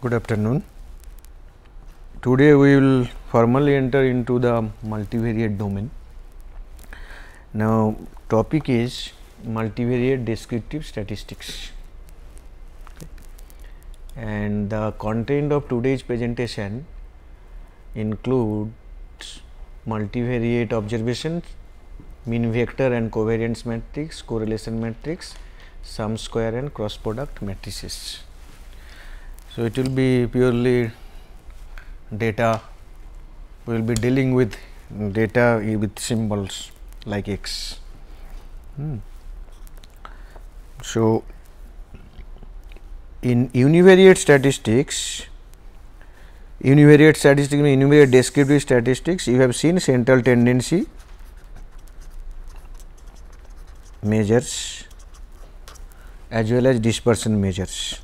Good afternoon. Today we will formally enter into the multivariate domain. Now, topic is multivariate descriptive statistics, and the content of today's presentation includes multivariate observations, mean vector and covariance matrix, correlation matrix, sum square and cross product matrices. So, it will be purely data. We will be dealing with data with symbols like x. So, in univariate statistics, univariate descriptive statistics, you have seen central tendency measures as well as dispersion measures.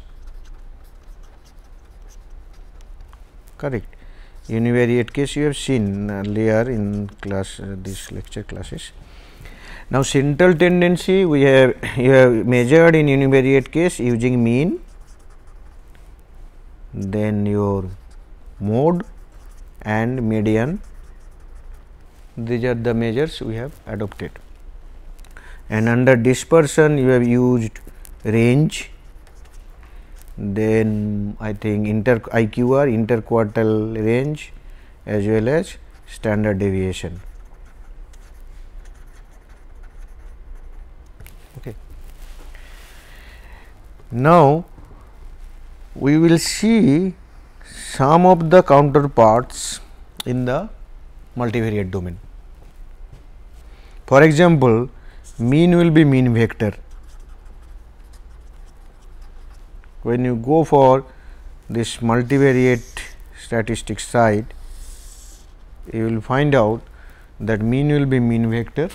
Correct. Univariate case you have seen earlier in class this lecture classes. Now, central tendency you have measured in univariate case using mean, then your mode and median. These are the measures we have adopted. And under dispersion you have used range, then I think IQR, interquartile range as well as standard deviation. Okay. Now, we will see some of the counterparts in the multivariate domain. For example, mean will be mean vector. When you go for this multivariate statistics side, you will find out that mean will be mean vector,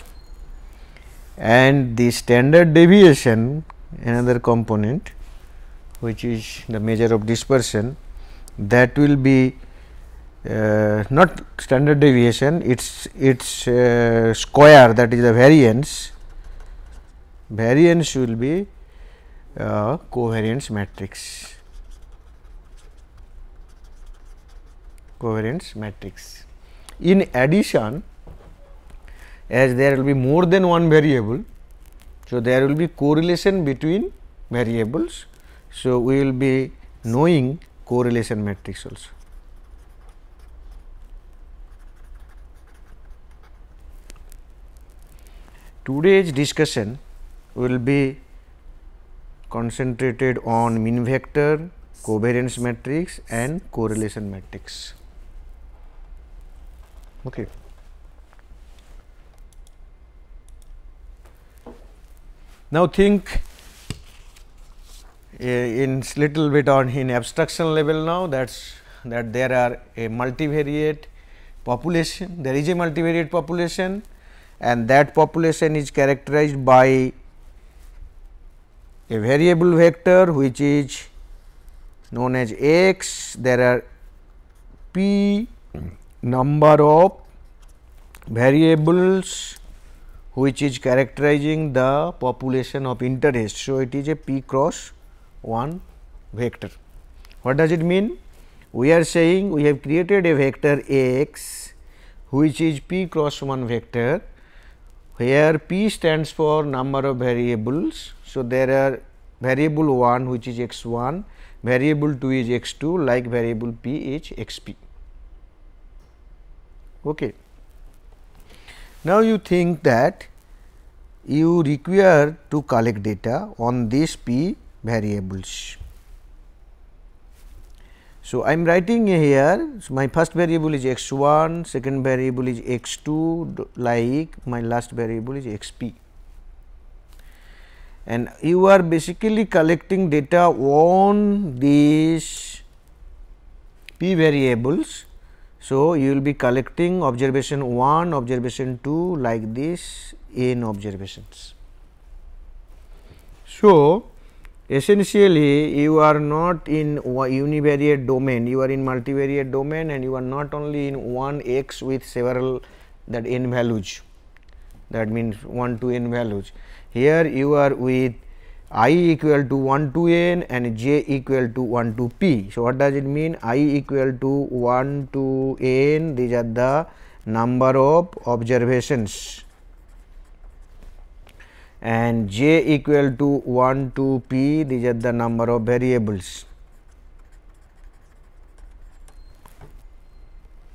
and the standard deviation, another component which is the measure of dispersion, that will be not standard deviation, its square, that is the variance. Variance will be covariance matrix. Covariance matrix. In addition, as there will be more than one variable, so there will be correlation between variables. So, we will be knowing correlation matrix also. Today's discussion will be concentrated on mean vector, covariance matrix and correlation matrix. Okay. Now, think in little bit on in abstraction level now, that there are a multivariate population, there is a multivariate population, and that population is characterized by a variable vector which is known as x. There are p number of variables which is characterizing the population of interest. So, it is a p cross 1 vector. What does it mean? We are saying we have created a vector x which is p cross 1 vector, where p stands for number of variables. So, there are variable 1 which is x 1, variable 2 is x 2, like variable p is x p. Okay. Now, you think that you require to collect data on these p variables. So, I am writing here, so my first variable is x 1, second variable is x 2, like my last variable is x p, and you are basically collecting data on these p variables. So, you will be collecting observation 1, observation 2, like this n observations. So, essentially you are not in univariate domain, you are in multivariate domain, and you are not only in one x with several that n values, that means 1 to n values. Here you are with I equal to 1 to n and j equal to 1 to p. So, what does it mean? I equal to 1 to n, these are the number of observations, and j equal to 1 to p, these are the number of variables.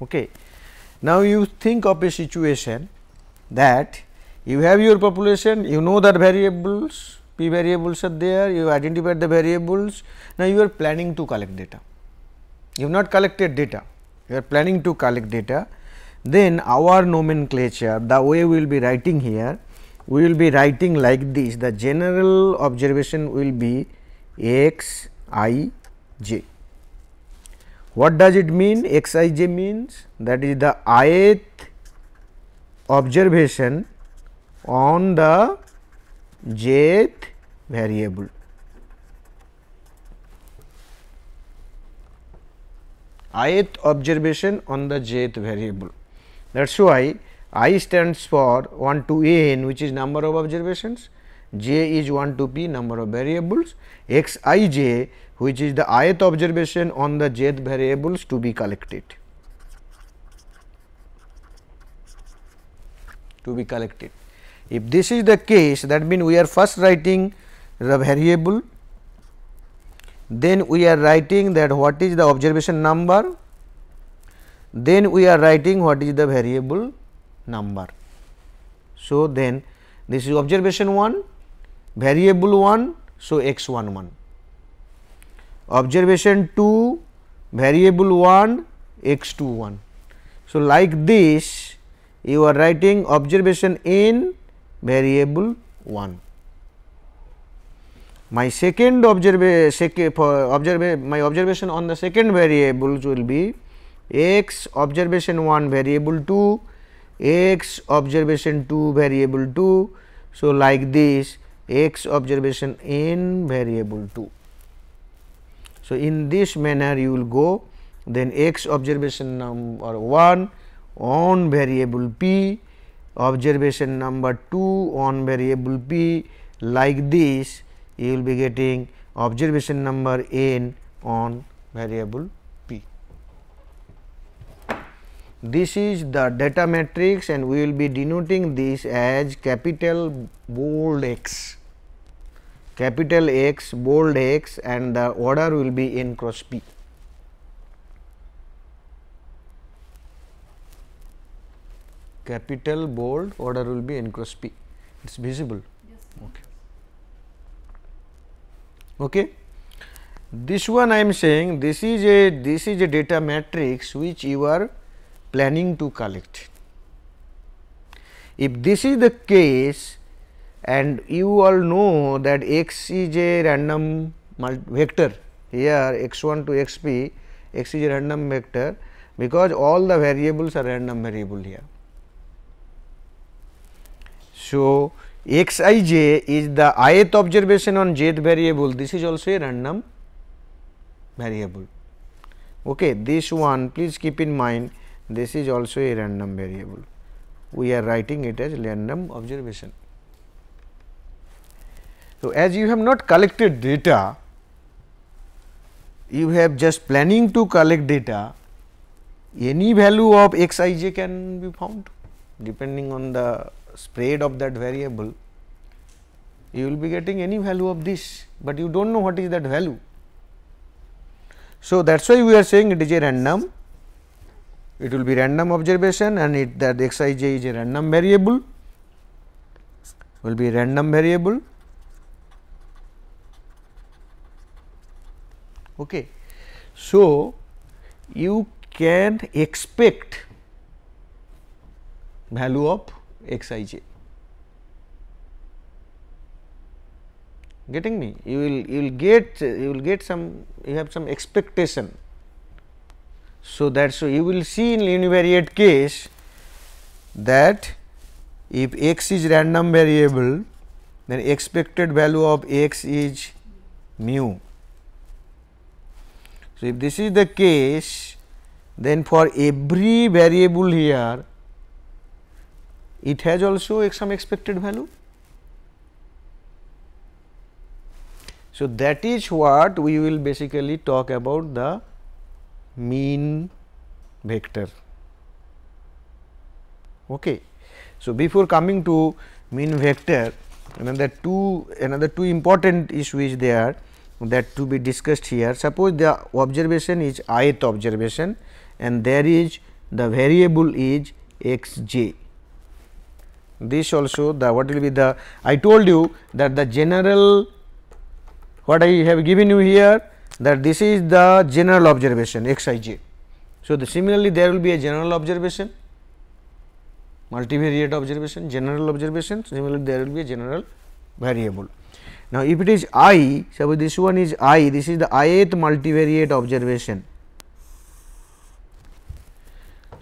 Okay. Now, you think of a situation that you have your population, you know that variables, p variables are there, you identified the variables. Now, you are planning to collect data. You have not collected data, you are planning to collect data. Then our nomenclature, the way we will be writing here, we will be writing like this: the general observation will be x I j. What does it mean? X I j means that is the ith observation on the jth variable. Ith observation on the jth variable. That is why I stands for 1 to n, which is number of observations, j is 1 to p, number of variables, x I j, which is the ith observation on the jth variables to be collected. If this is the case, that means we are first writing the variable, then we are writing that what is the observation number, then we are writing what is the variable number. So, then this is observation 1, variable 1, so x 1 1, observation 2, variable 1, x 2 1. So, like this you are writing observation n, variable 1. My second observation on the second variables will be x observation 1, variable 2, x observation 2, variable 2. So, like this x observation n, variable 2. So, in this manner you will go, then x observation number 1 on variable p, observation number 2 on variable p, like this you will be getting observation number n on variable p. This is the data matrix and we will be denoting this as capital bold X, capital X, bold X, and the order will be n cross p. Capital bold order will be n cross p. It is visible. Yes. Okay. Okay. This one I am saying this is a data matrix which you are planning to collect. If this is the case and you all know that x is a random vector, here x 1 to x p, x is a random vector because all the variables are random variable here. So, x I j is the ith observation on jth variable, this is also a random variable. Okay. This one please keep in mind, this is also a random variable, we are writing it as random observation. So, as you have not collected data, you have just planning to collect data, any value of x I j can be found depending on the spread of that variable, you will be getting any value of this, but you do not know what is that value. So, that is why we are saying it is a random, it will be random observation and it that x I j is a random variable, will be random variable. Okay. So, you can expect value of x I j, getting me? You will get some, you have some expectation. So, that so you will see in univariate case that if x is random variable, then expected value of x is mu. So, if this is the case, then for every variable here it has also some expected value. So, that is what we will basically talk about the mean vector. Okay. So, before coming to mean vector, another two important issue is there that to be discussed here. Suppose the observation is ith observation and there is the variable is x j. This also the what will be the, I told you that the general, what I have given you here, that this is the general observation x I j. So, similarly there will be a general observation, multivariate observation, general observation, similarly there will be a general variable. Now, if it is I, suppose this one is I, this is the ith multivariate observation.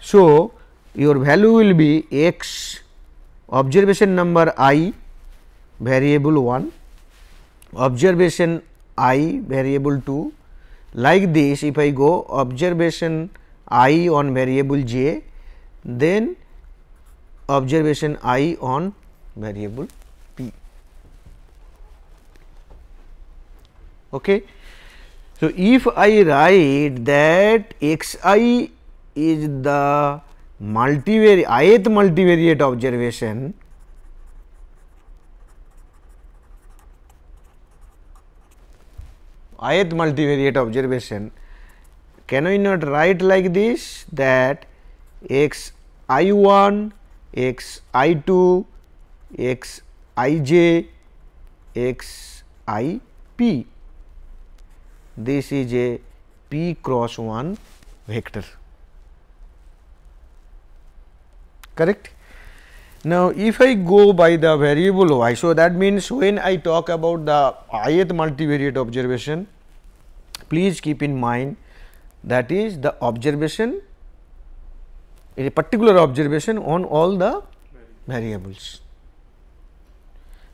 So, your value will be x observation number I variable 1, observation I variable 2, like this. If I go observation I on variable j, then observation I on variable p. Okay. So, if I write that x I is the ith multivariate observation, can I not write like this, that x I 1, x I 2, x I j, x I p, this is a p cross 1 vector, correct. Now, if I go by the variable y, so that means when I talk about the ith multivariate observation, please keep in mind that is the observation, a particular observation on all the variables.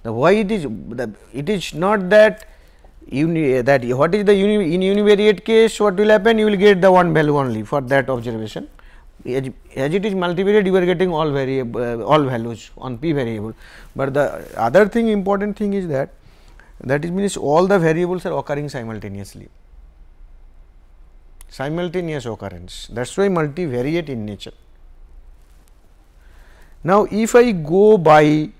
The why it is not that what is the in univariate case, what will happen, you will get the one value only for that observation. As it is multivariate, you are getting all all values on p variable, but the other thing, important thing is that it means all the variables are occurring simultaneously, simultaneous occurrence, that is why multivariate in nature. Now, if I go by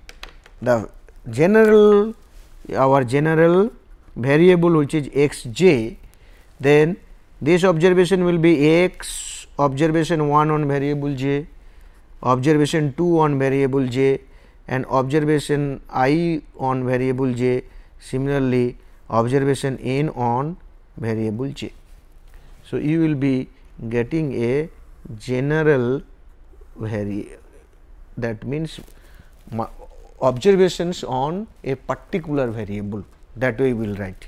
the general, our general variable which is x j, then this observation will be x observation 1 on variable j, observation 2 on variable j, and observation I on variable j, similarly observation n on variable j. So, you will be getting a general that means observations on a particular variable, that way we will write.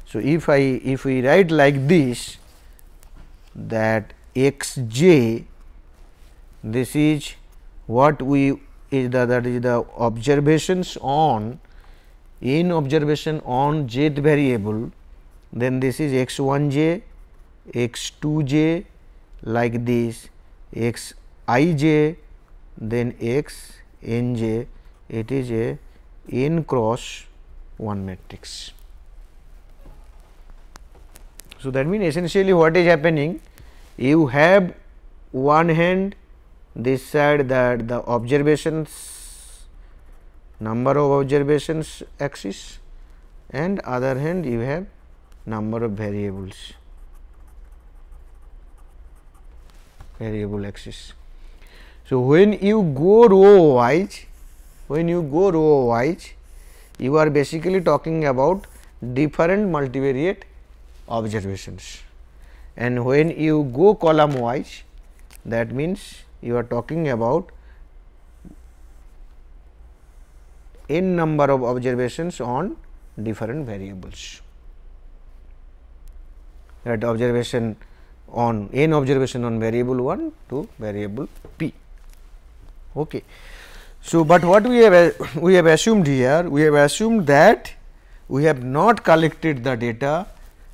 So, if we write like this, that x j, this is what we is that is the observations on n observation on jth variable, then this is x 1 j, x 2 j, like this, x I j, then x n j, it is a n cross 1 matrix. So, that means essentially what is happening, you have one hand this side that the observations, number of observations axis, and other hand you have number of variables, variable axis. So, when you go row wise, you are basically talking about different multivariate observations, and when you go column wise, that means you are talking about n number of observations on different variables, that observation on n observation on variable 1 to variable p. Okay. So, but what we have assumed here, we have assumed that we have not collected the data,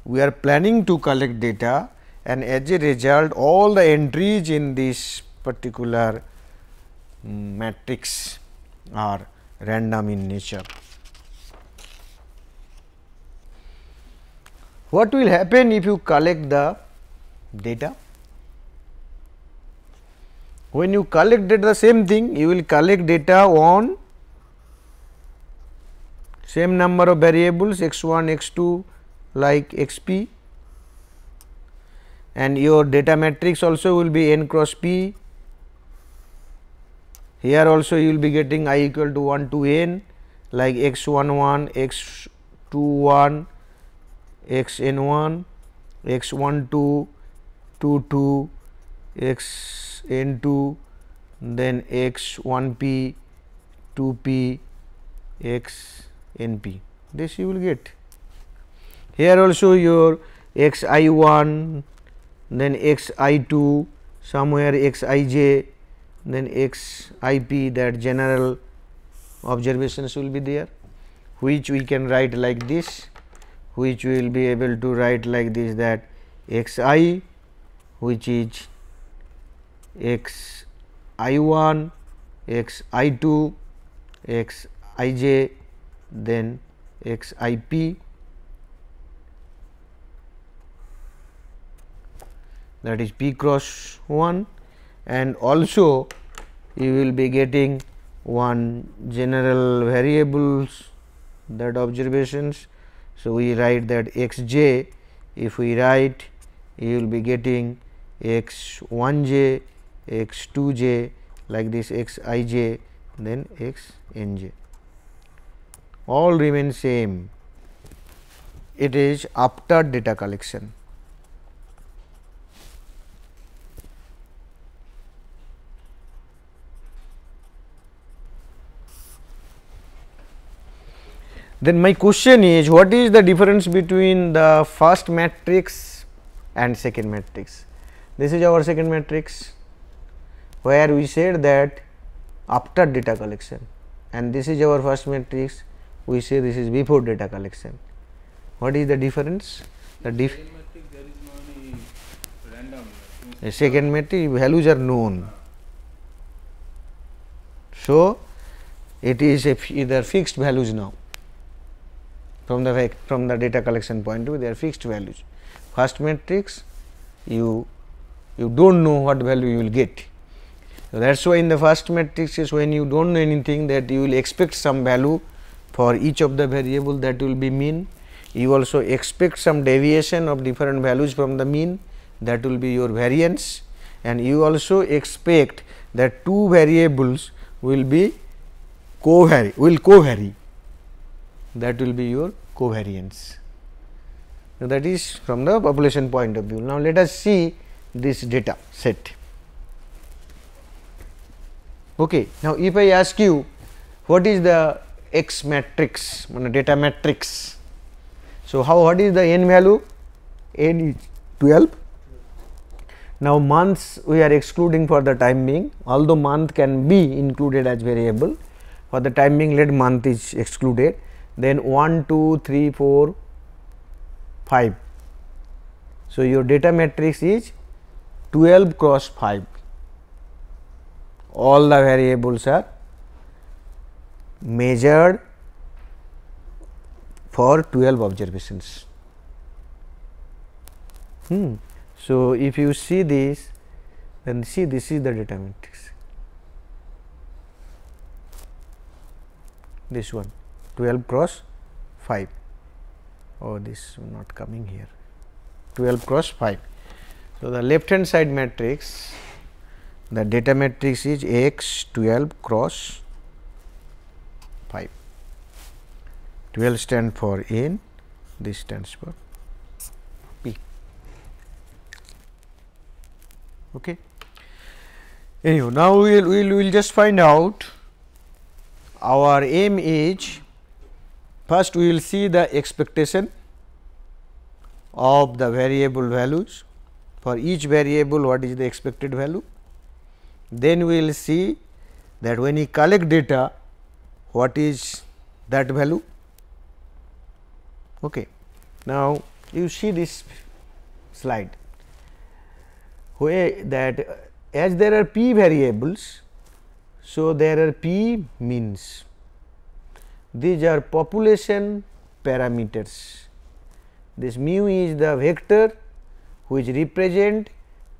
we are planning to collect data, and as a result all the entries in this particular matrix are random in nature. What will happen if you collect the data? When you collect data, the same thing, you will collect data on same number of variables x1, x2 like xp, and your data matrix also will be n cross p. Here also you will be getting I equal to 1 to n like x11, x21, xn1, x12, 22, xn2, then x1p, 2p, xnp. This you will get. Here also your xi1, then xi2, somewhere xij, then xip, that general observations will be there, which we can write like this, which we will be able to write like this, that xi, which is xi1, xi2, xij, then xip, that is p cross 1, and also you will be getting one general variables, that observations. So, we write that xj, if we write, you will be getting x1j, x2j, like this, xij, then xnj, all remain same. It is after data collection. Then my question is, what is the difference between the first matrix and second matrix? This is our second matrix, where we said that after data collection, and this is our first matrix, we say this is before data collection. What is the difference? The second matrix, there is no any random. A second matrix values are known. So, it is either fixed values now. From the data collection point of view, they are fixed values. First matrix, you don't know what value you will get. So, that is why in the first matrix is when you don't know anything, that you will expect some value for each of the variable, that will be mean. You also expect some deviation of different values from the mean, that will be your variance, and you also expect that two variables will be covary, that will be your covariance. So, that is from the population point of view. Now, let us see this data set. Okay. Now, if I ask you what is the X matrix, data matrix. So, what is the n value? N is 12. Now, months we are excluding for the time being, although month can be included as variable. For the time being, let month is excluded. Then 1, 2, 3, 4, 5. So, your data matrix is 12 cross 5. All the variables are measured for 12 observations. So, if you see this, then see this is the data matrix, this one 12 cross 5. Oh, this not coming here, 12 cross 5. So, the left hand side matrix, the data matrix is X 12 cross 5. 12 stands for N, this stands for P. Okay. Anyhow, now we will just find out. Our aim is, first we will see the expectation of the variable values. For each variable, what is the expected value? Then we will see that when we collect data, what is that value. Okay. Now, you see this slide, where that as there are p variables, so there are p means. These are population parameters. this mu is the vector which represent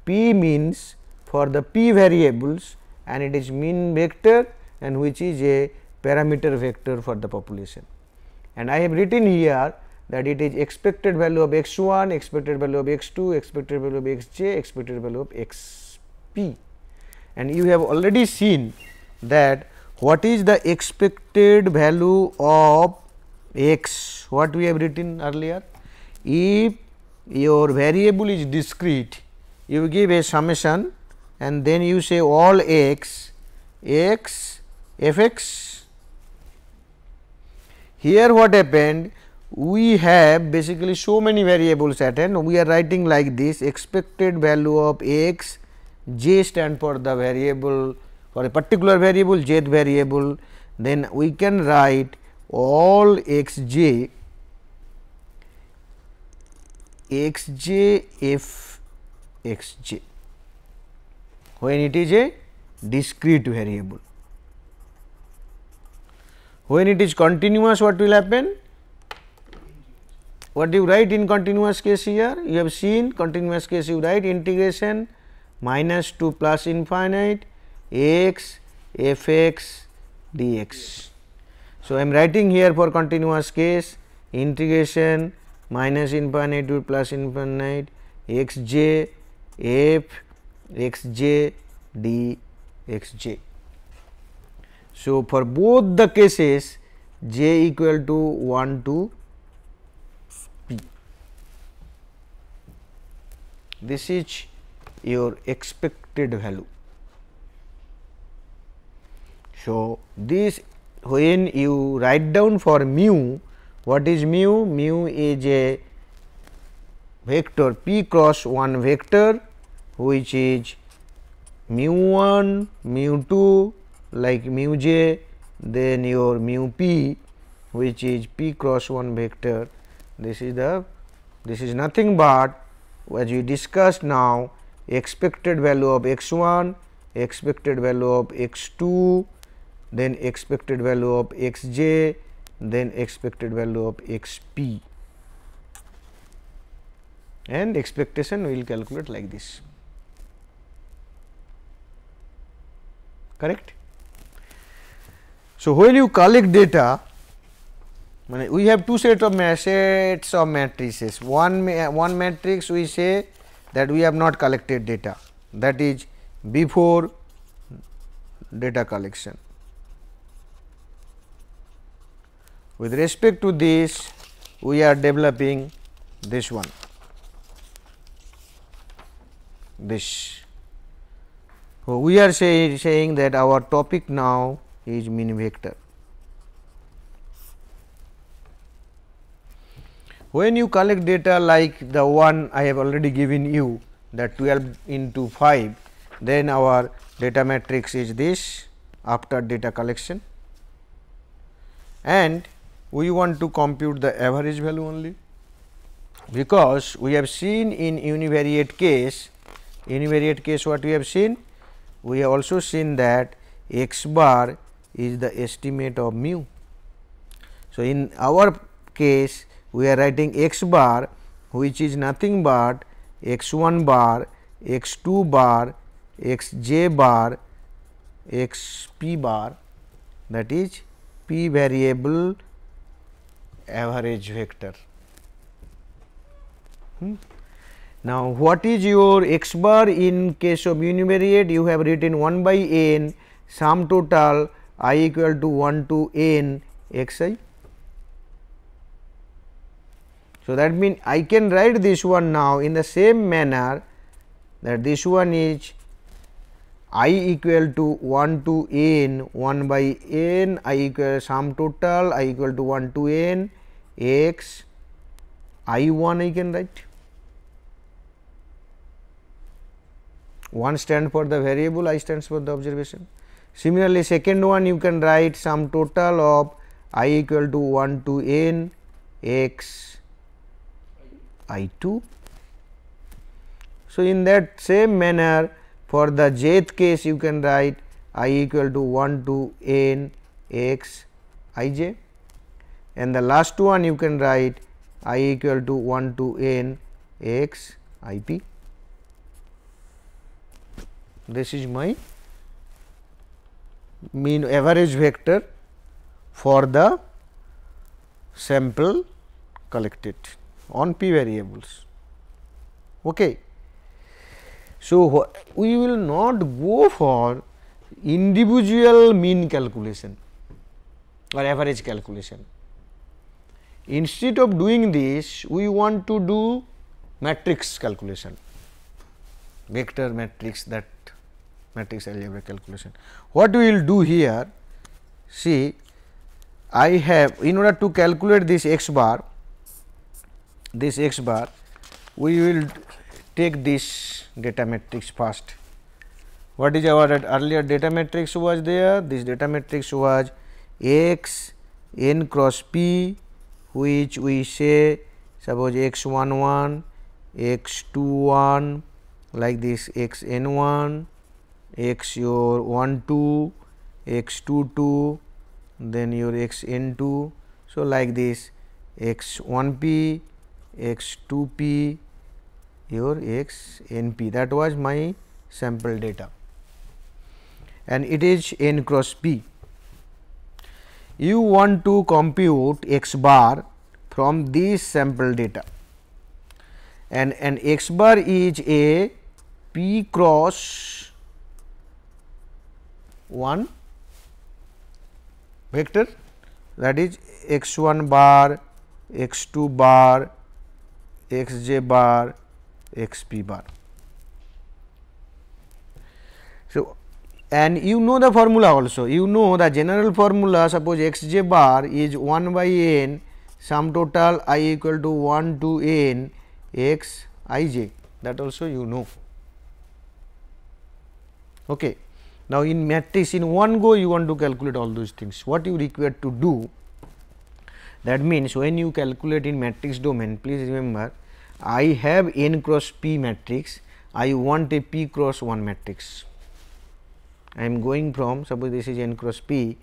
p means for the p variables, and it is mean vector and which is a parameter vector for the population. And I have written here that it is expected value of x 1, expected value of x 2, expected value of x j, expected value of x p. And you have already seen that what is the expected value of x, what we have written earlier. If your variable is discrete, you give a summation and then you say all x, x f x. Here what happened, we have basically so many variables at n, we are writing like this: expected value of x, j stand for the variable, for a particular variable jth variable, then we can write all x j f x j when it is a discrete variable. When it is continuous, what will happen? What do you write in continuous case here? You have seen continuous case, you write integration minus to plus infinite x f x dx. So, I am writing here for continuous case integration minus infinite to plus infinite x j f x j d x j. So, for both the cases j equal to 1 to p. This is your expected value. So, this when you write down for mu, what is mu? Mu is a vector p cross 1 vector which is mu 1, mu 2 like mu j, then your mu p which is p cross 1 vector. This is nothing but as we discussed now, expected value of x 1, expected value of x 2, then expected value of x j, then expected value of x p, and expectation we will calculate like this. Correct? So, when you collect data, we have two sets of matrices. One matrix we say that we have not collected data, that is before data collection. With respect to this, we are developing this one, this. So, we are saying that our topic now is mean vector. When you collect data like the one I have already given you, that 12 into 5, then our data matrix is this after data collection, and we want to compute the average value only, because we have seen in univariate case what we have seen? We have also seen that x bar is the estimate of mu. So, in our case we are writing x bar which is nothing but x 1 bar, x 2 bar, x j bar, x p bar, that is p variable average vector. Now, what is your x bar in case of univariate? You have written 1 by n sum total I equal to 1 to n x I. So, that means I can write this one now in the same manner, that this one is I equal to 1 to n 1 by n I equal sum total I equal to 1 to n x I 1 I can write. 1 stands for the variable, I stands for the observation. Similarly, second one you can write sum total of I equal to 1 to n x I 2. So, in that same manner for the jth case you can write I equal to 1 to n x I j, and the last one you can write I equal to 1 to n x I p. This is my mean average vector for the sample collected on p variables. Okay. So, we will not go for individual mean calculation or average calculation. Instead of doing this, we want to do matrix calculation, vector matrix, that matrix algebra calculation. What we will do here, see, I have, in order to calculate this x bar, we will take this data matrix first. What is our earlier data matrix was there? This data matrix was x n cross p, which we say suppose x 1 1, x 2 1, like this x n 1, x your 1 2, x 2 2, then your x n 2. So, like this x 1 p, x 2 p, your x n p, that was my sample data, and it is n cross p. You want to compute x bar from this sample data, and an x bar is a p cross 1 vector, that is x 1 bar, x 2 bar, x j bar, x p bar. So, and you know the formula also, you know the general formula, suppose x j bar is 1 by n sum total I equal to 1 to n x I j, that also you know. Okay. Now, in matrix, in one go you want to calculate all those things. What you require to do, that means, when you calculate in matrix domain, please remember, I have n cross p matrix, I want a p cross 1 matrix. I am going from, suppose this is n cross p.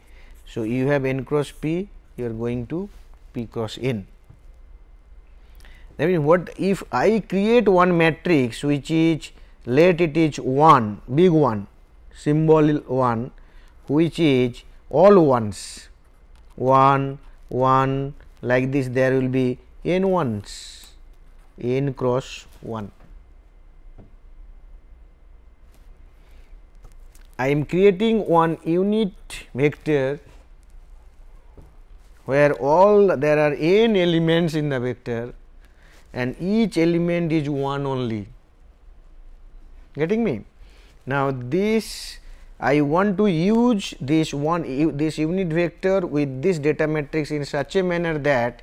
So, you have n cross p, you are going to p cross n. That means, what if I create one matrix which is, let it is 1, big 1, symbol 1, which is all ones, 1 1, like this, there will be n ones, n cross 1. I am creating one unit vector where all there are n elements in the vector and each element is 1 only, getting me. Now, this I want to use this unit vector with this data matrix in such a manner that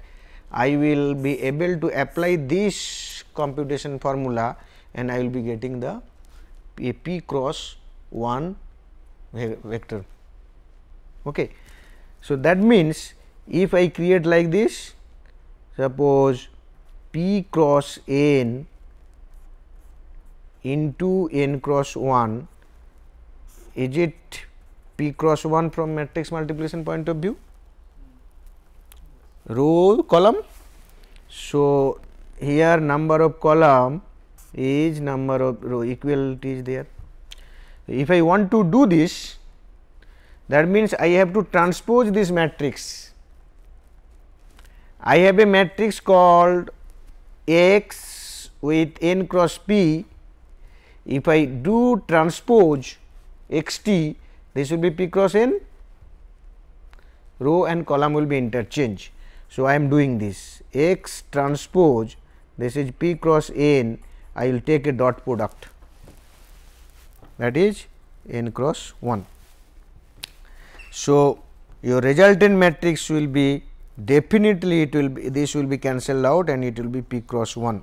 I will be able to apply this computation formula and I will be getting the p cross 1 vector. Okay. So, that means, if I create like this, suppose p cross n into n cross 1, is it p cross 1 from matrix multiplication point of view? Row column. So, here number of column is number of row, equality is there. If I want to do this, that means I have to transpose this matrix. I have a matrix called x with n cross p. If I do transpose x t, this will be p cross n, row and column will be interchanged. So, I am doing this x transpose, this is p cross n, I will take a dot product, that is n cross 1. So, your resultant matrix will be definitely, it will be, this will be cancelled out and it will be p cross 1.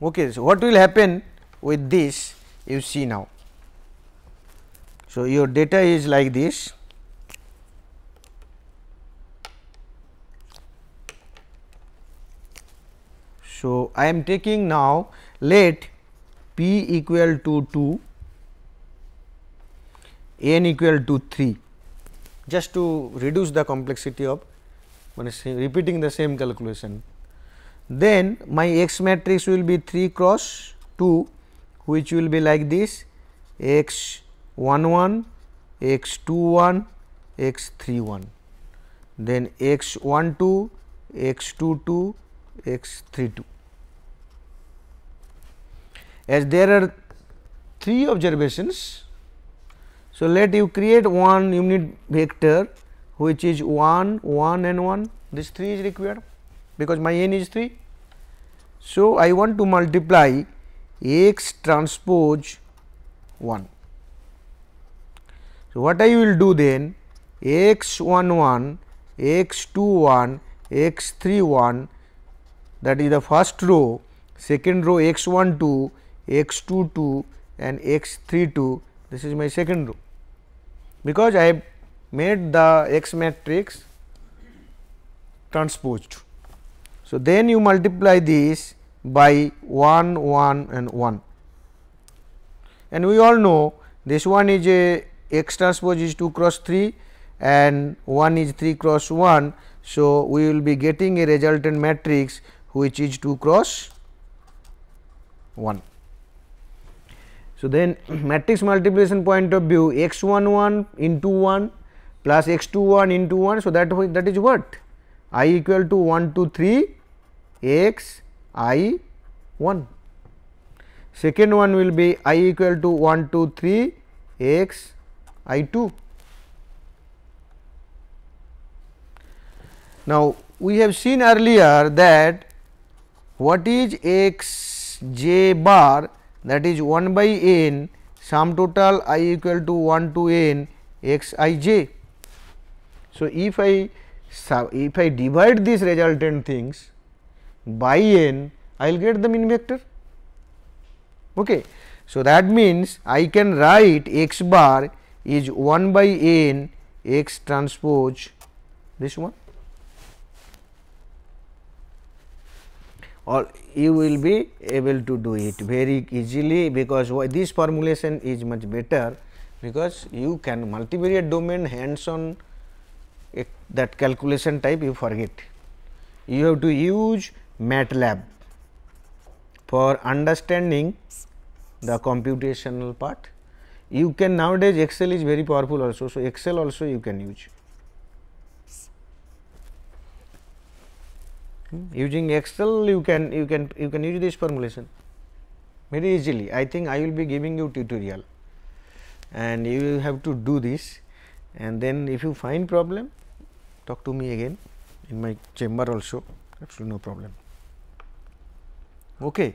Okay. So, what will happen with this, you see now. So, your data is like this. So, I am taking now, let p equal to 2, n equal to 3, just to reduce the complexity of repeating the same calculation. Then my X matrix will be 3 cross 2, which will be like this: X 1 1, X 2 1, X 3 1, then X 1 2, X 2 2, X 3 2. As there are 3 observations, so let you create one unit vector which is 1 1 and 1. This 3 is required because my n is 3. So, I want to multiply X transpose 1. So, what I will do then, X 1 1, X 2 1, X 3 1, that is the first row, second row X 1 2, X 2 2 and X 3 2, this is my second row, because I have made the X matrix transposed. So, then you multiply this by 1 1 and 1, and we all know this one is a X transpose is 2 cross 3 and 1 is 3 cross 1. So, we will be getting a resultant matrix which is 2 cross 1. So, then matrix multiplication point of view, x 1 1 into 1 plus x 2 1 into 1. So, that is what? I equal to 1 2 3 x I 1. Second one will be I equal to 1 2 3 x I 2. Now, we have seen earlier that what is x j bar, that is 1 by n sum total I equal to 1 to n x I j. So, if I divide these resultant things by n, I will get the mean vector. Okay. So, that means I can write x bar is 1 by n x transpose this one, or you will be able to do it very easily, because this formulation is much better, because you can multivariate domain hands on that calculation type you forget. You have to use MATLAB for understanding the computational part. You can nowadays Excel is very powerful also. So, Excel also you can use. Using Excel you can use this formulation very easily. I think I will be giving you tutorial and you have to do this, and then if you find problem, talk to me again in my chamber also, absolutely no problem. Okay.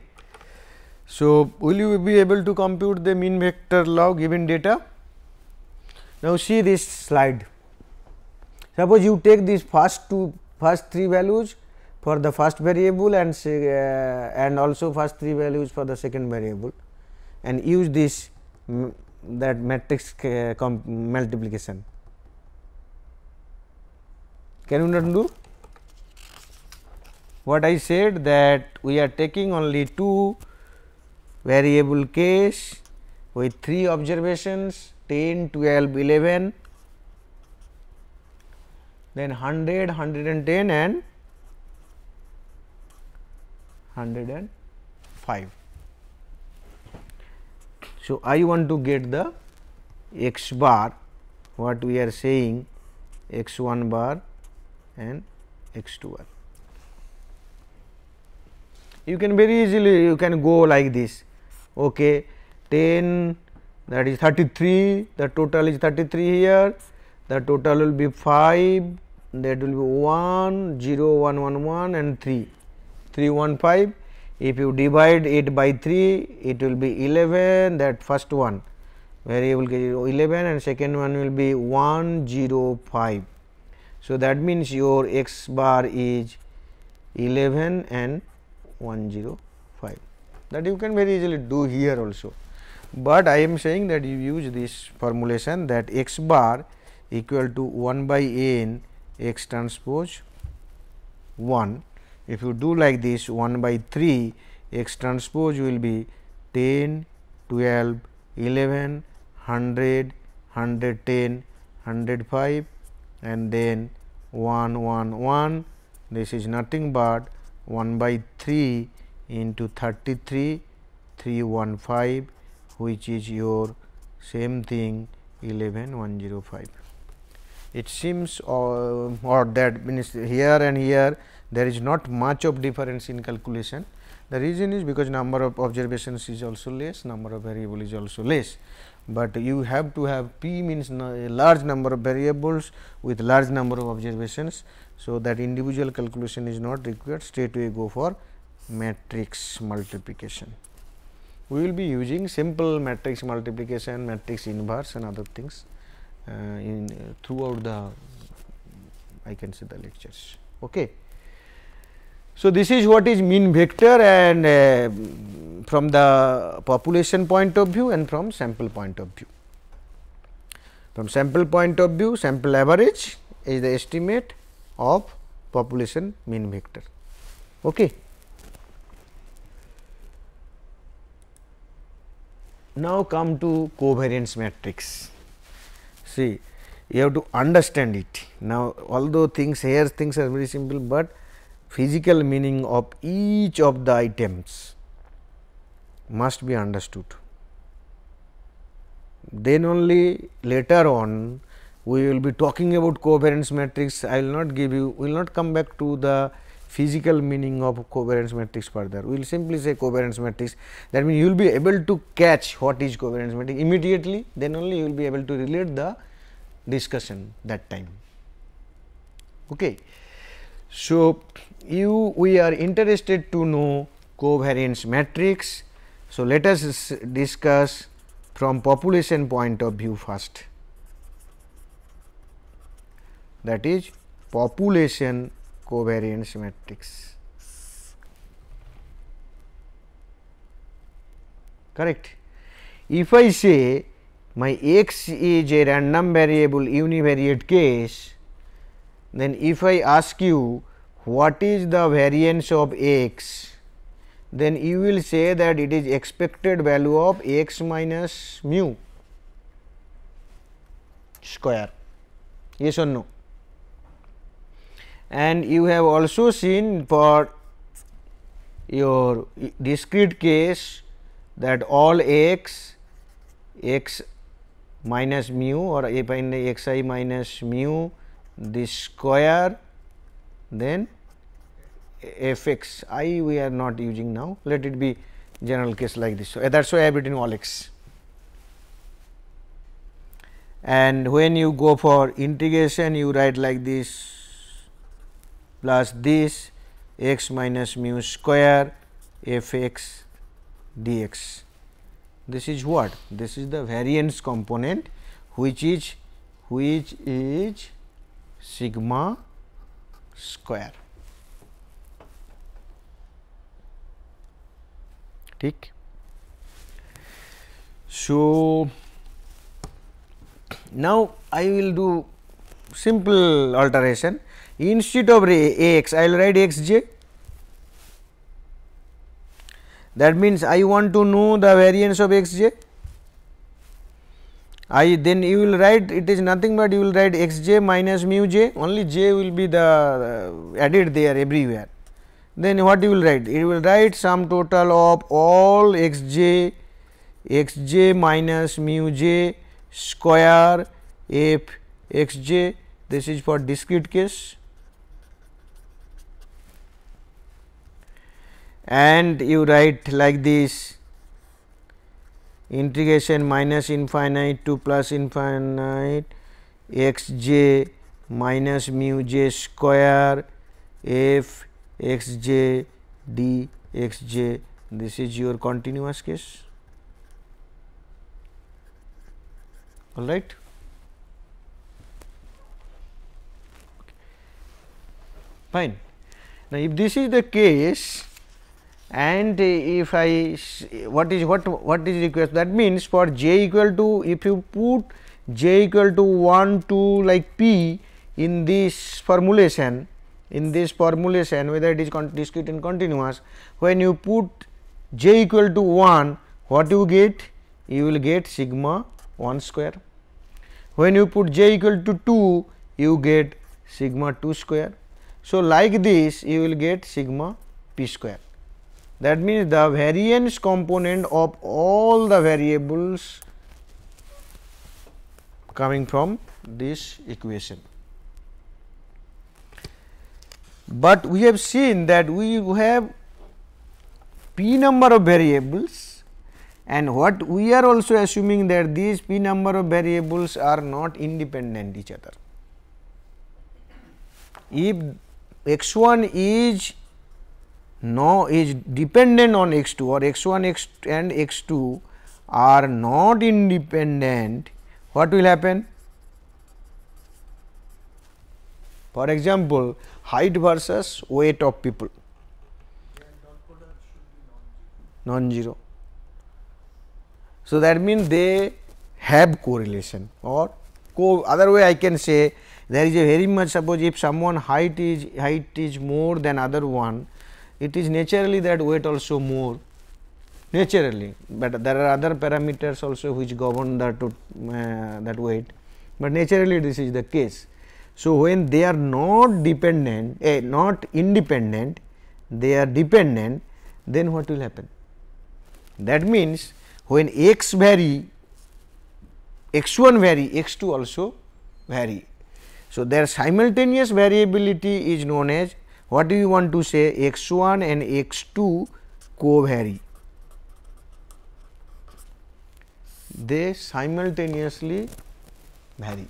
So, will you be able to compute the mean vector log given data? Now, see this slide. Suppose you take these first 3 values for the first variable and also first 3 values for the second variable, and use this that matrix multiplication. Can you not do? What I said, that we are taking only 2 variable case with 3 observations 10, 12, 11, then 100, 110 and 105. So, I want to get the x bar, what we are saying, x 1 bar and x 2 bar. You can very easily you can go like this. Okay, 10, that is 33, the total is 33 here, the total will be 5, that will be 1 0 1 1 1 and 3 3 1 5. If you divide it by 3, it will be 11, that first one variable 11 and second one will be 1 0 5. So, that means your x bar is 11 and 105, that you can very easily do here also, but I am saying that you use this formulation, that x bar equal to 1 by n x transpose 1. If you do like this, 1 by 3 x transpose will be 10, 12, 11, 100, 110, 105 and then 1 1 1, this is nothing but 1 by 3 into 33 315, which is your same thing 11105. It seems or that means here and here there is not much of difference in calculation. The reason is because number of observations is also less, number of variable is also less, but you have to have P means a large number of variables with large number of observations. So, that individual calculation is not required, straight away go for matrix multiplication. We will be using simple matrix multiplication, matrix inverse and other things in throughout the I can say the lectures. Okay. So, this is what is mean vector, and from the population point of view and from sample point of view. From sample point of view, sample average is the estimate of population mean vector. Okay. Now, come to covariance matrix. See, you have to understand it. Now, although things are very simple, but physical meaning of each of the items must be understood. Then only later on we will be talking about covariance matrix. I will not give you, will not come back to the physical meaning of covariance matrix further. We will simply say covariance matrix. That means, you will be able to catch what is covariance matrix immediately, then only you will be able to relate the discussion that time. Okay. So, we are interested to know covariance matrix. So, let us discuss from population point of view first, that is population covariance matrix. Correct. If I say my x is a random variable univariate case, then if I ask you what is the variance of x, then you will say that it is expected value of x minus mu square, yes or no. And you have also seen for your discrete case that all x minus mu, or if I x I minus mu this square, then f x I we are not using now, let it be general case like this. So, that is why I have written all x. And when you go for integration, you write like this plus this x minus mu square f x dx. This is what? This is the variance component, which is sigma square. ठीक. So, now I will do simple alteration. Instead of ax, I will write xj. That means, I want to know the variance of xj. Then you will write, it is nothing but you will write xj minus mu j, only j will be the added there everywhere. Then what you will write? You will write sum total of all xj minus mu j square f xj. This is for discrete case. And you write like this, integration minus infinite to plus infinite x j minus mu j square f x j d x j. This is your continuous case. All right. Fine. Now, if this is the case, and if I what is required, that means for j equal to, if you put j equal to 1 to like p in this formulation, whether it is discrete and continuous, when you put j equal to 1, what you get? You will get sigma 1 square. When you put j equal to 2, you get sigma 2 square. So, like this you will get sigma p square. That means the variance component of all the variables coming from this equation. But we have seen that we have p number of variables, and what we are also assuming that these p number of variables are not independent each other. If x1 is dependent on x2, or x1 and x2 are not independent, what will happen? For example, height versus weight of people, non-zero. So, that means they have correlation, or other way I can say there is a very much, suppose if someone height is more than other one, it is naturally that weight also more naturally, but there are other parameters also which govern that weight, but naturally this is the case. So, when they are not dependent, not independent, they are dependent, then what will happen? That means, when x vary, x1 vary, x2 also vary. So, their simultaneous variability is known as, what do you want to say, x1 and x2 co-vary. They simultaneously vary.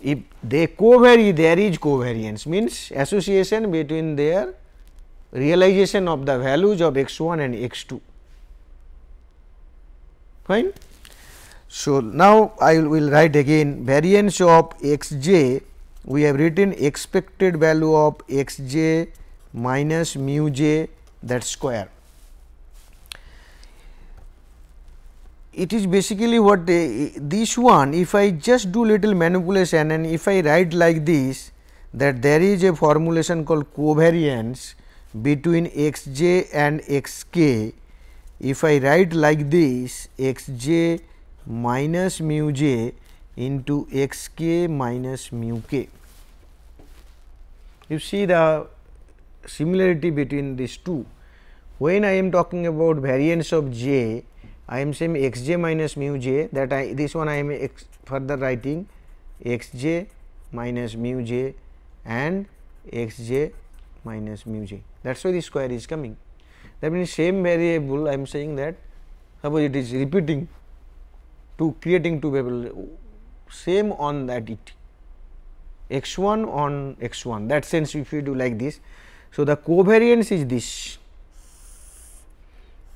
If they co-vary, there is covariance, means association between their realization of the values of x1 and x2. Fine. So, now I will write again variance of xj, we have written expected value of xj minus mu j, that square. It is basically what this one, if I just do little manipulation and if I write like this, that there is a formulation called covariance between xj and xk. If I write like this, xj minus mu j into xk minus mu k. You see the similarity between these two. When I am talking about variance of j, I am saying xj minus mu j, that this one I am further writing xj minus mu j and xj minus mu j. That is why the square is coming. That means same variable, I am saying that suppose it is repeating to creating two variables, same on that it x1 on x1, that sense if you do like this. So, the covariance is this.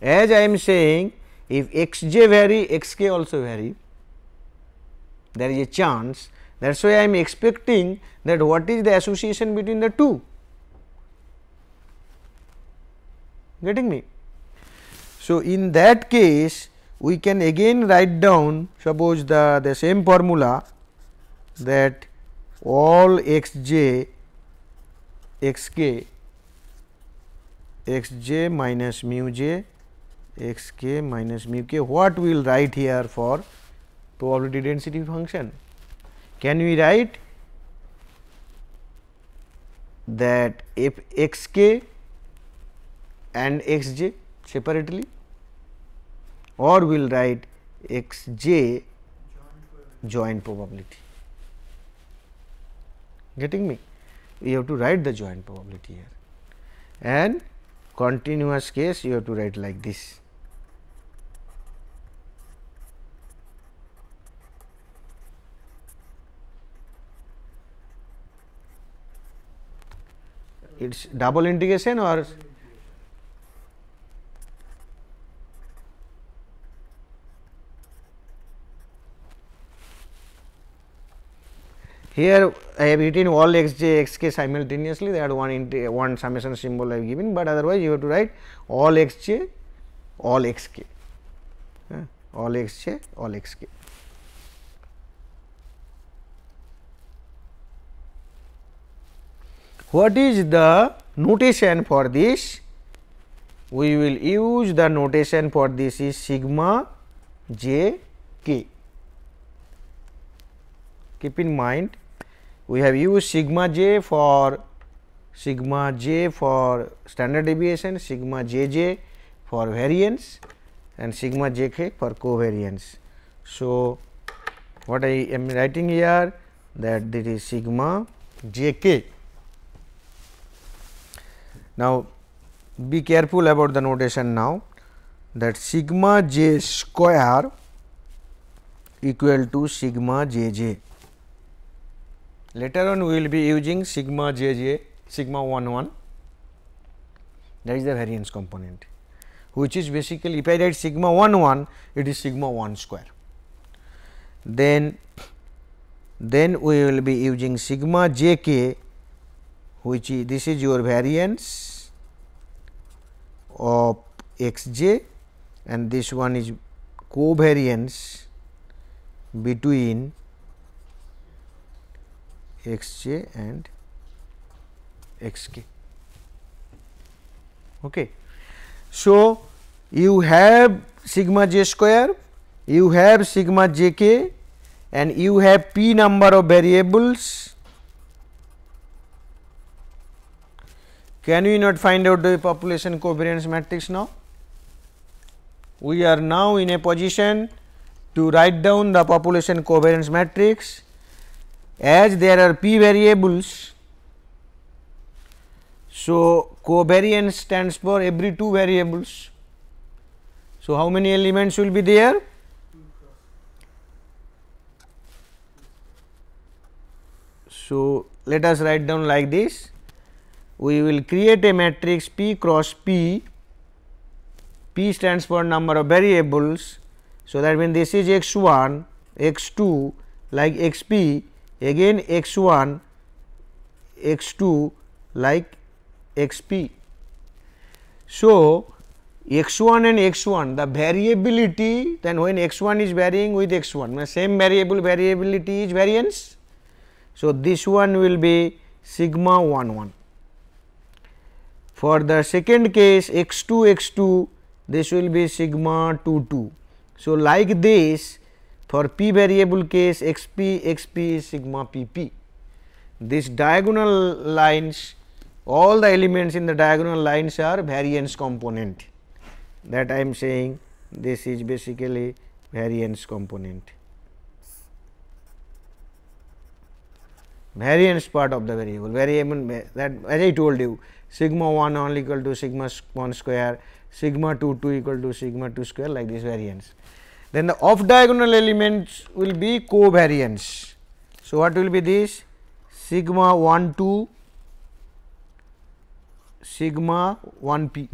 As I am saying, if xj vary, xk also vary, there is a chance. That is why I am expecting that what is the association between the two. Getting me? So, in that case, we can again write down, suppose the same formula, that all xj, xk, xj minus mu j, xk minus mu k, what we will write here for probability density function? Can we write that if xk and xj separately, or we will write xj joint probability? Getting me? We have to write the joint probability here, and continuous case you have to write like this. It is double integration or here I have written all xj, xk simultaneously, that one summation symbol I have given, but otherwise you have to write all xj, all xk, all xj, all xk. What is the notation for this? We will use the notation for this is sigma j k. keep in mind we have used sigma j for standard deviation, sigma jj for variance and sigma jk for covariance. So, what I am writing here, that this is sigma jk. Now, be careful about the notation now, that sigma j square equal to sigma jj. Later on we will be using sigma jj, sigma 1, that is the variance component, which is basically, if I write sigma 1, it is sigma 1 square. Then we will be using sigma jk, which is, this is your variance of xj, and this one is covariance between xj and xk. Okay. So, you have sigma j square, you have sigma jk, and you have p number of variables. Can we not find out the population covariance matrix now? We are now in a position to write down the population covariance matrix. As there are p variables, so covariance stands for every 2 variables. So, how many elements will be there? So, let us write down like this. We will create a matrix P cross P. P stands for number of variables. So, that means this is x 1, x 2 like x p, again x 1, x 2 like x p. So, x 1 and x 1, the variability, then when x 1 is varying with x 1, the same variability is variance. So, this one will be sigma 1. For the second case x 2, this will be sigma 2. So, like this, for p variable case xp is sigma pp. This diagonal lines, all the elements in the diagonal lines are variance component, that I am saying this is basically variance component, variance part of the variable that, as I told you, sigma 1 equal to sigma 1 square, sigma 2 equal to sigma 2 square, like this variance. Then the off diagonal elements will be covariance. So, what will be this? Sigma 1 2, sigma 1 p.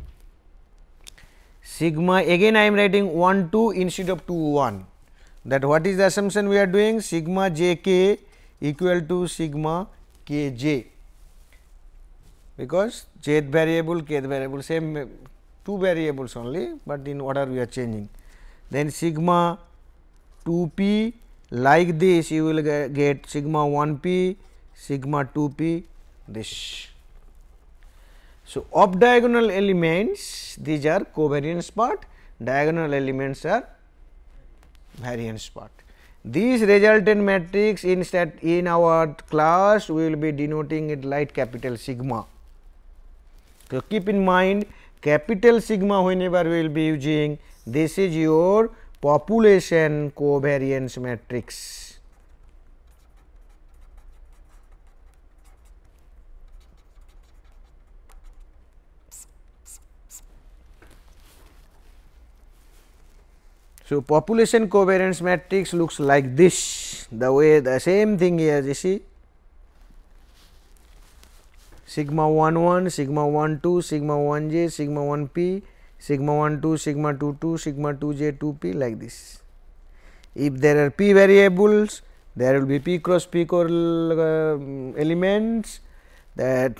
Sigma, again I am writing 1 2 instead of 2 1. That what is the assumption we are doing? Sigma j k equal to sigma k j, because jth variable, kth variable, same 2 variables only, but in order we are changing. Then sigma 2 p, like this you will get sigma 1 p, sigma 2 p, this. So, off diagonal elements, these are covariance part, diagonal elements are variance part. These resultant matrix in our class we will be denoting it like capital sigma. So, keep in mind capital sigma whenever we will be using, this is your population covariance matrix. So, population covariance matrix looks like this, the way the same thing here, you see sigma 1 sigma 1 2, sigma 1 j, sigma 1 p, sigma 1 2, sigma 2 2, sigma 2 j 2 p, like this. If there are p variables, there will be p cross p elements, that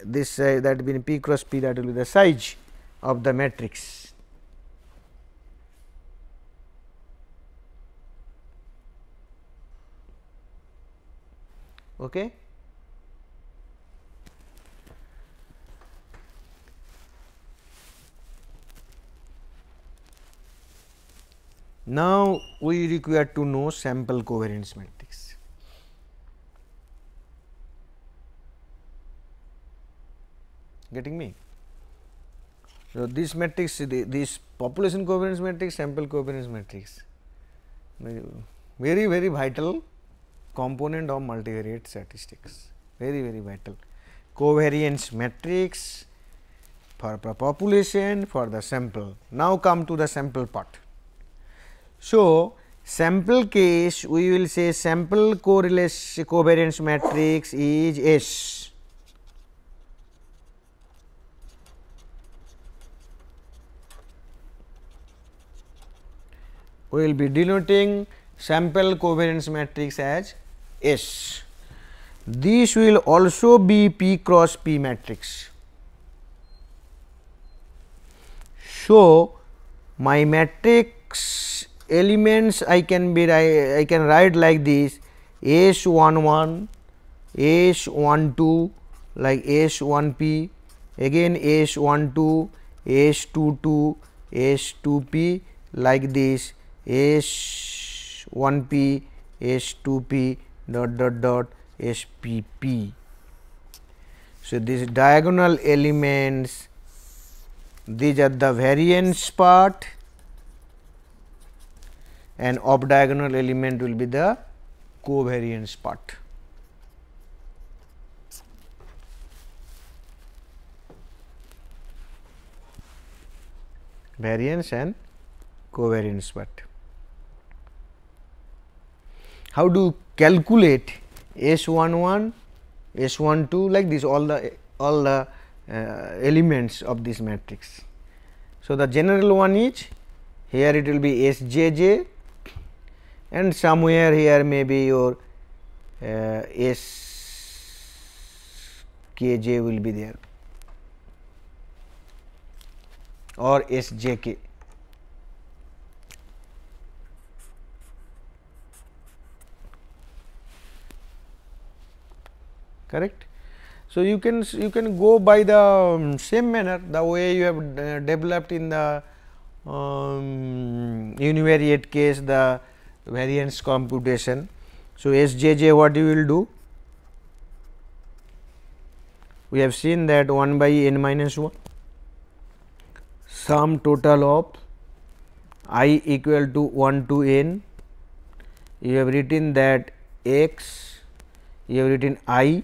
this that will be p cross p, that will be the size of the matrix. Okay. Now, we require to know sample covariance matrix. Getting me? So, this matrix, this population covariance matrix, sample covariance matrix, very vital component of multivariate statistics, very vital. Covariance matrix for population, for the sample. Now, come to the sample part. So, sample case we will say sample correlation covariance matrix is S. We will be denoting sample covariance matrix as S. This will also be P cross P matrix. So, my matrix elements I can write like this S11, S12 like S1P, again S12, S22, S2P like this S1P, S2P dot SPP. So, these diagonal elements, these are the variance part and off diagonal element will be the covariance part. Variance and covariance part. How do calculate S11, S12 like this, all the elements of this matrix. So, the general one is here it will be Sjj and somewhere here may be your Skj will be there or Sjk. Correct. So, you can go by the same manner the way you have developed in the univariate case the variance computation. So, Sjj what you will do? We have seen that 1 by n minus 1 sum total of I equal to 1 to n. You have written that x, you have written I,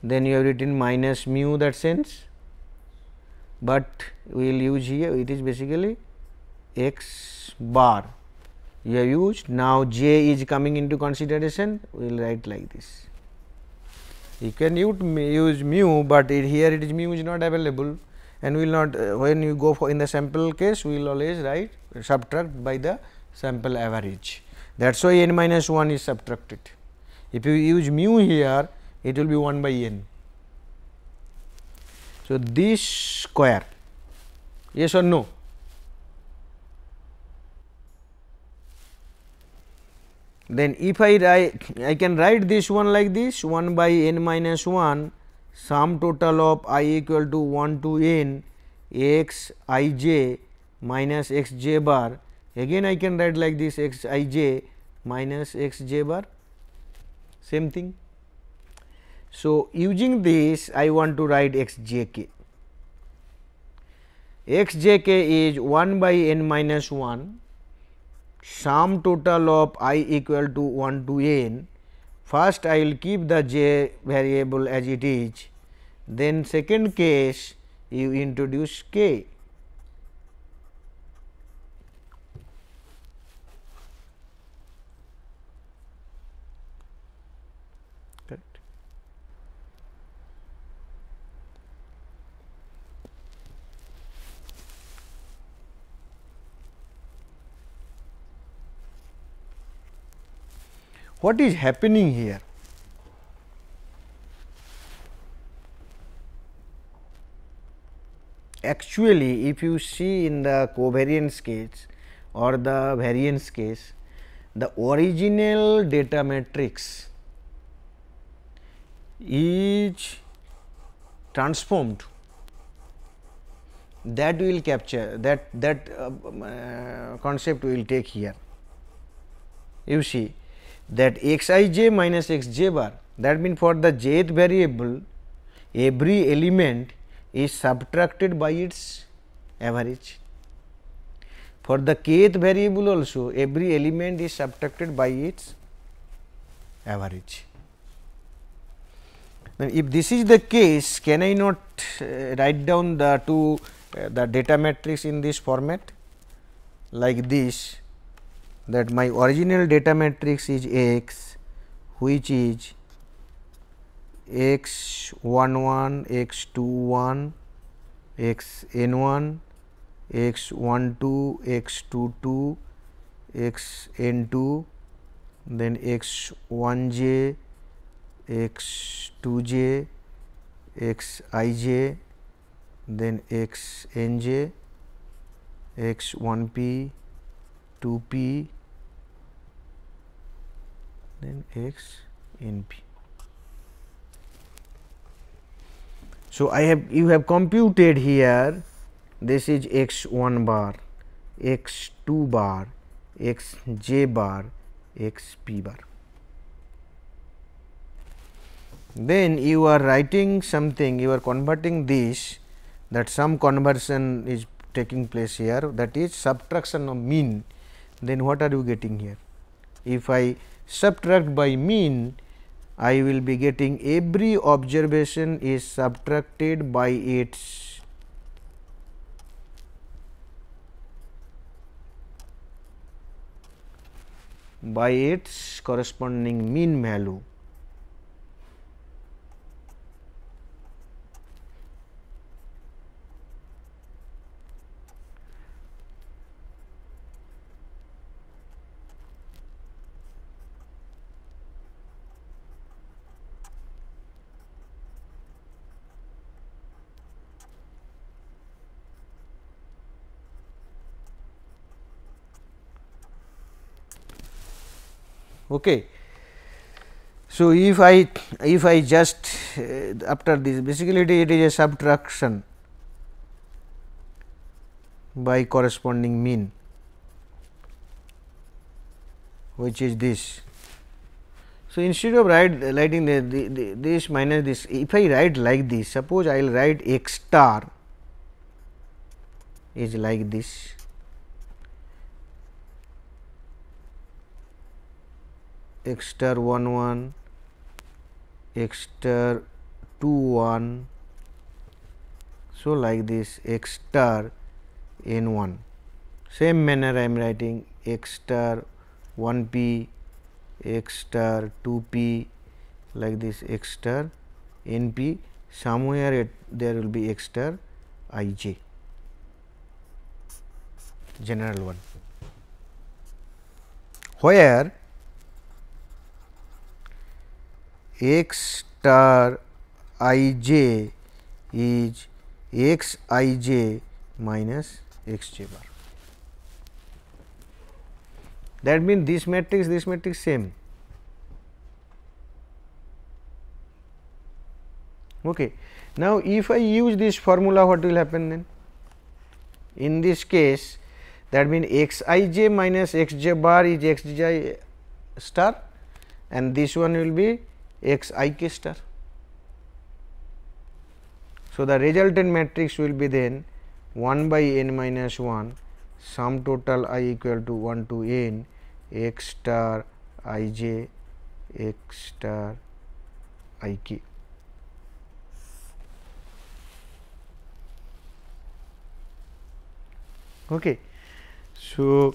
then you have written minus mu that sense, but we will use here it is basically x bar you have used. Now, j is coming into consideration, we will write like this. You can use mu, but here it is mu is not available and we will not when you go for in the sample case we will always write subtract by the sample average. That is why n minus 1 is subtracted. If you use mu here it will be 1 by n. So, this square, yes or no? Then if I can write this one like this 1 by n minus 1 sum total of I equal to 1 to n x I j minus x j bar, again I can write like this x I j minus x j bar, same thing. So, using this I want to write x j k. X j k is 1 by n minus 1 sum total of I equal to 1 to n. First I will keep the j variable as it is, then second case you introduce k. Correct. What is happening here? Actually, if you see in the covariance case or the variance case, the original data matrix is transformed, that we will capture that concept we will take here. You see that x I j minus x j bar, that means for the jth variable every element is subtracted by its average. For the kth variable also, every element is subtracted by its average. Now, if this is the case, can I not write down the the data matrix in this format like this, that my original data matrix is X, which is x 1 1, x 2 1, x n 1, x 1 2, x 2 2, x n 2, then x 1 j, x 2 j, x I j, then x n j, x 1 p, 2 p, then x n p. So, you have computed here, this is x 1 bar, x 2 bar, x j bar, x p bar. Then you are writing something, you are converting this, that some conversion is taking place here, that is subtraction of mean. Then what are you getting here? If I subtract by mean, I will be getting every observation is subtracted by its corresponding mean value. Okay. So, if I just after this, basically it is a subtraction by corresponding mean, which is this. So, instead of writing this minus this, if I write like this, suppose I will write x star is like this, x star 1 1, x star 2 1, so like this x star n 1. Same manner I am writing x star 1 p, x star 2 p, like this x star n p, somewhere there will be x star I j, general one, where x star I j is x I j minus x j bar. That means this matrix same. Okay. Now, if I use this formula, what will happen then? In this case, that means x I j minus x j bar is x j star, and this one will be x I k star. So, the resultant matrix will be then 1 by n minus 1 sum total I equal to 1 to n x star I j x star I k. Okay. So,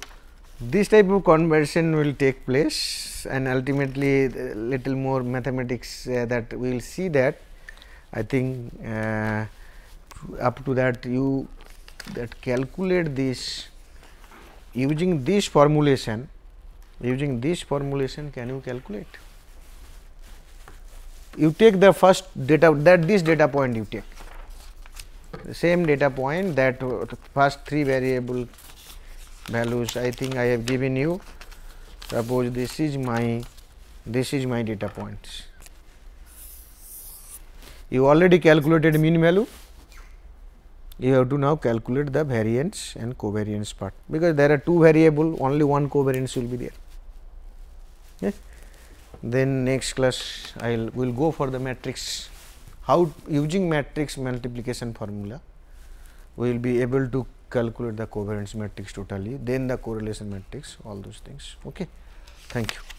this type of conversion will take place, and ultimately little more mathematics that we will see that. I think up to that you calculate this using this formulation. Using this formulation, can you calculate? You take the first data, this data point you take, the same data point, that first 3 variable values I think I have given you. Suppose this is my data points. You already calculated mean value. You have to now calculate the variance and covariance part, because there are 2 variable, only one covariance will be there. Yes. Then next class will go for the matrix, how using matrix multiplication formula we will be able to calculate the covariance matrix totally, then the correlation matrix, all those things. Okay. Thank you.